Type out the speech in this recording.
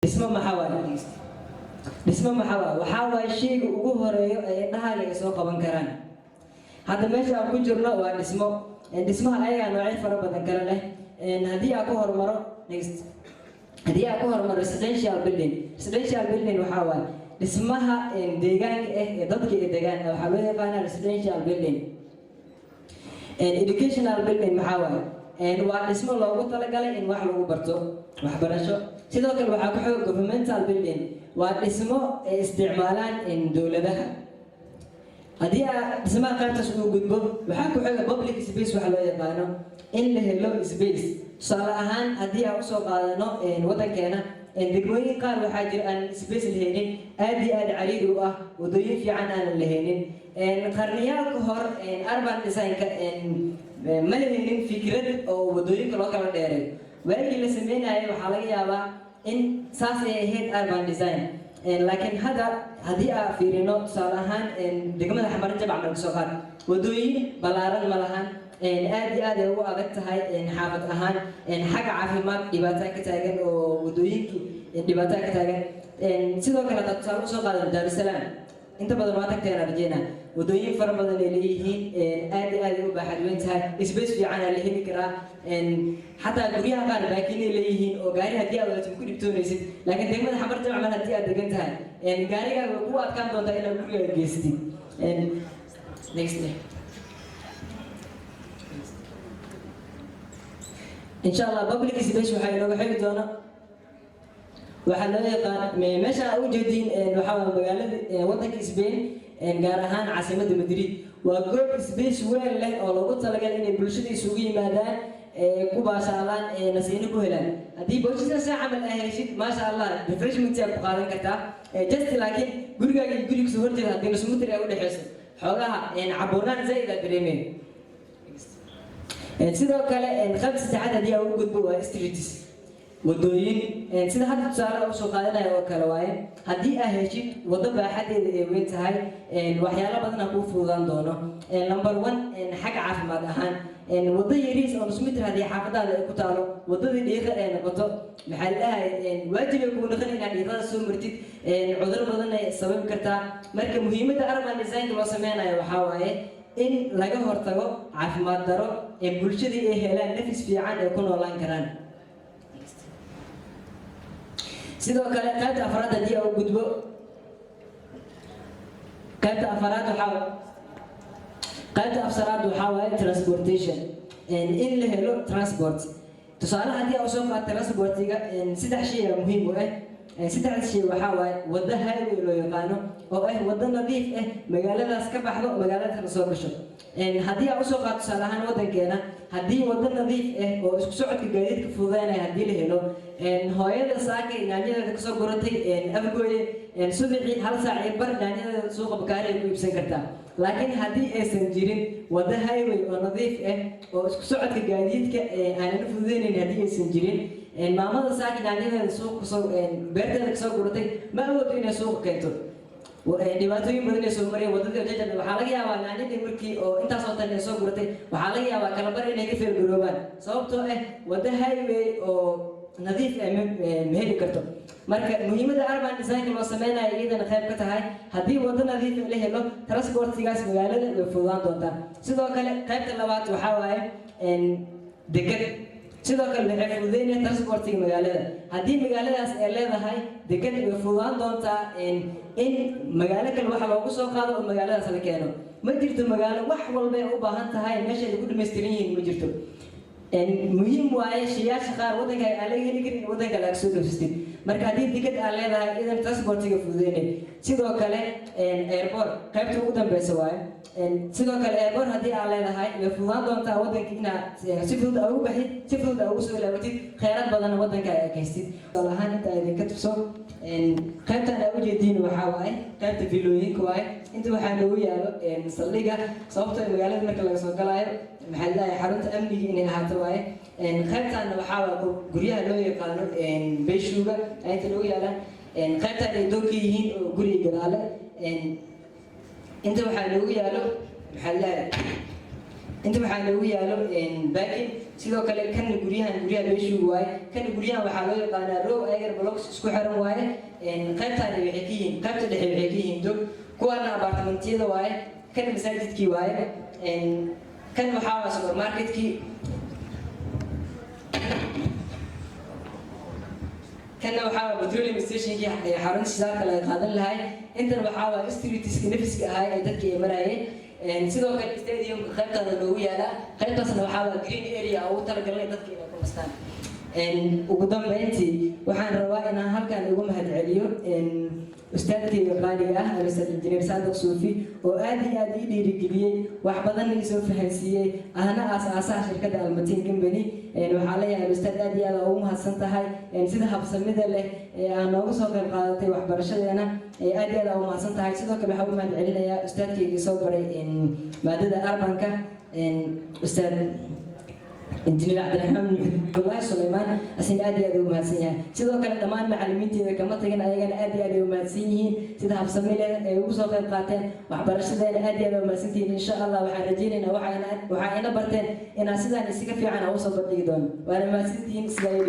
dhismo maxaa waaye dhismo maxaa waaye waxaa waaye shayga ugu horeeyo ee dhahaga ay soo qaban karaan hadda meesha aan ku jirno waa dhismo dhismaha ayagaa noocyo fara badan kale leh haddii aan ku hormaro next haddii aan ku hormaro residential building waxaa waaye dhismaha deegaanka ee dadka ee deegaan waxaa loo yaqaanaa residential building educational building maxaa waaye waa dhismo loogu talagalay in wax lagu barto waxbarasho sidoo kale waxaa ku xoog governmental building waa dhismo ay isticmaalaan dowladaha haddii dhismaha qaybtaas uu gudbo waxaa ku xoog public space waxa loo yaqaano in la helo space tusaale ahaan haddii aan usoo qaadano waddankeena degmooyin qaar waxaa jira aan space lahaynin aad iyo aad cariiri u ah wadooyin fiican aanan lahaynin qarniyaalka hor urban designka ma lahaynin fikrad oo wadooyinka loo kala dheeray waagii la sameynayay waxaa laga yaabaa in saas ay ahayd urban design laakiin hadda haddii aan fiirino tusaale ahaan degmada xamar jabc marka soo qaad wadooyin ballaaran ma lahan aad iyo aad ay ugu adag tahay xaafad ahaan xagga caafimaad dhibaataa ka taagan oo wadooyinkii dhibaataa ka taagan sidoo kale hadda tusaale usoo qaadan daarusalaam inta badan waa tagteen arjena wadooyin fara badan ay leeyihiin aad iyo aad ay u baaxad weyn tahay space fiican aa la heli karaa xataa guryaha qaar baakinay leeyihiin oo gaari haddii aad wadato ku dhibtoonaysid laakiin degmada xamar jabc mal haddii aad degan tahay gaarigaaga kugu adkaan doontaa inaad guriga geystid next insha allah public space waxaa inooga xigi doona waxaa loo yaqaan meesha aad u jeediin waxaa magaalada waddanka Spain gaar ahaan caasimadda Madrid waa goob space weyn leh oo loogu talagalay inay bulshada isugu yimaadaan ku baashaalaan nasiino ku helaan haddii boojisa saa camal ah heshid maasha allah refreshment aad ku qaadan kartaa just laakiin gurigaaga iyo guriga soo horjeeda haddii nusmutir ay u dhexeyso xoogaha cabuurnaan zaid aad dareemeen sidoo kale qaybta saddexaad haddii aan u gudbo waa streets wadooyin sida hadda tusaale usoo qaadanaya oo kale waaye haddii aad heshid waddo baaxadeeda ay weyn tahay waxyaalo badan aa kuu fududaan doono number one xagga caafimaad ahaan waddo yariis oo nusmitir haddii xaafadaada ay ku taalo waddadii dhiiqa ay noqoto maxaa la dhahay waajib ay kugu noqon inaad dhiiqada soo martid cuduro badan ay sababi kartaa marka muhiimadda urban design loo sameynayo waxaa waaye in laga hortago caafimaad daro bulshadii ay helaan nafis fiican ay ku noolaan karaan sidoo kale qaybta afraad haddii aan u gudbo qaybta afraad waxaa waaye transportation in la helo transport tusaale haddii aan usoo qaado transportiga saddex shay aa muhiim u ah saddexdaas shay waxaa waaye waddo highway loo yaqaano oo ah waddo nadiif ah magaaladaas ka baxdo magaalada kala soo gasho haddii aan usoo qaado tusaale ahaan waddankeena haddii waddo nadiif ah oo isku socodka gaadiidka fududaynaya haddii la helo hooyada saakay naanyadeeda kasoo guratay afgooye subaxii hal saac iyo bar naanyadeeda suuqa bakaari ay ku iibsan kartaa laakiin haddii aysan jirin waddo highway oo nadiif ah oo isku socodka gaadiidka aanan fududaynayn haddii aysan jirin maamada saaki naanyadeeda suuqa kasoo beerteeda kasoo guratay ma awoodo inay suuqa keento dhibaatooyin badan ay soo mareen wadadii jajan waxaa laga yaabaa naanyadii markii oo intaasoo tan ay soo guratay waxaa laga yaabaa kala bar inay ka feelgaroobaan sababtoo ah waddo highway oo nadiif ah ma heli karto marka muhiimadda urban design loo sameynayo iyadana qayb ka tahay haddii waddo nadiif la helo transportigaas magaalada way fududaan doontaa sidoo kale qaybta labaad waxaa waaye deked sidoo kale waxay fududeynaya transportiga magaalada haddii magaaladaas ay leedahay deked way fududaan doontaa in magaalo kale waxa loogu soo qaado oo magaaladaas la keeno ma jirto magaalo wax walba ay u baahan tahay meesha ay ku dhammaystiran yihiin ma jirto muhiim waaye shayaasha qaar waddanka aan laga heli karin waddanka laga soo dhafistid marka haddii deked aan leedahay idan transportiga fududeynay sidoo kale airport qaybta ugu dambeysa waaye sidoo kale airport haddii aan leedahay way fududaan doontaa waddanka inaad si fudud ugu baxid si fudud ugu soo laabatid kheyraad badan waddanka ay kaystid tusaale ahaan inta idinka tuso qaybtan aad ujeediin waxaa waaye qaybta vilooyinka waaye inta waxaa noogu yaalo saldhiga sababtoo magaalada marka laga soo galaayo maxaa ladahay xarunta amniga inay ahaato waaye qaybtaana waxaa waa guryaha loo yaqaano beeshuuga inta noogu yaalaan qaybtaan ay doonka yihiin oo guriga gadaale inta waxaa noogu yaalo maxaa ladahay inta waxaa loogu yaalo baakin sidoo kale kan guryaha beeshugu waaye kan guryahan waxaa loo yaqaanaa row agar blocks isku xiran waaye qaybtaani waxay ka yihiin qaybta dhexe waxay ka yihiin dog kuwaana apartmentiyada waaye kan masaajidkii waaye kan waxaa waa supermarketkii كنا وحاول بتروليوم ستيشن كي حارون شدارك لا يقادن لهاي انت وحاول ستريتيسك نفسك هاي اي ددك مراي sidoo kale stadium qaybtada loogu yaala qaybtaasna waxaa waa green area oo talagalay dadka inay ku nastaan ugu dambeyntii waxaan rabaa inaan halkan ugu mahadceliyo ustaadkayga qaaliga ah ustaad injineer Saadiq Suufi oo aad iyo aad ii dhiirigeliyay wax badan ii soo fahansiiyay ahna aasaasah shirkadda Almatin Company waxaa leeyahay ustaad aad iyo aad ugu mahadsan tahay sida habsamida leh aan noogu soo qayb qaadatay waxbarashadeena aad iyo aad ugu mahadsan tahay sidoo kale waxaan u mahadcelinayaa ustaadkayga soo baray maadada arbanka ustaad injineer Cabdiraxmaan Abdullahi Suleymaan asin aad iyo aad ugu mahadsan yahay sidoo kale dhammaan macallimiinteeda kama tagin ayagana aad iyo aad ugu mahadsan yihiin sida habsami leh ay ugu soo qayb qaateen waxbarashadeena aad iyo aad ugu mahadsan tihiin insha Allah waxaan rajaynaynaa waxa ina barteen inaan sidaan isaga fiican u soo bandhigi doono waana mahadsantihiin sida ay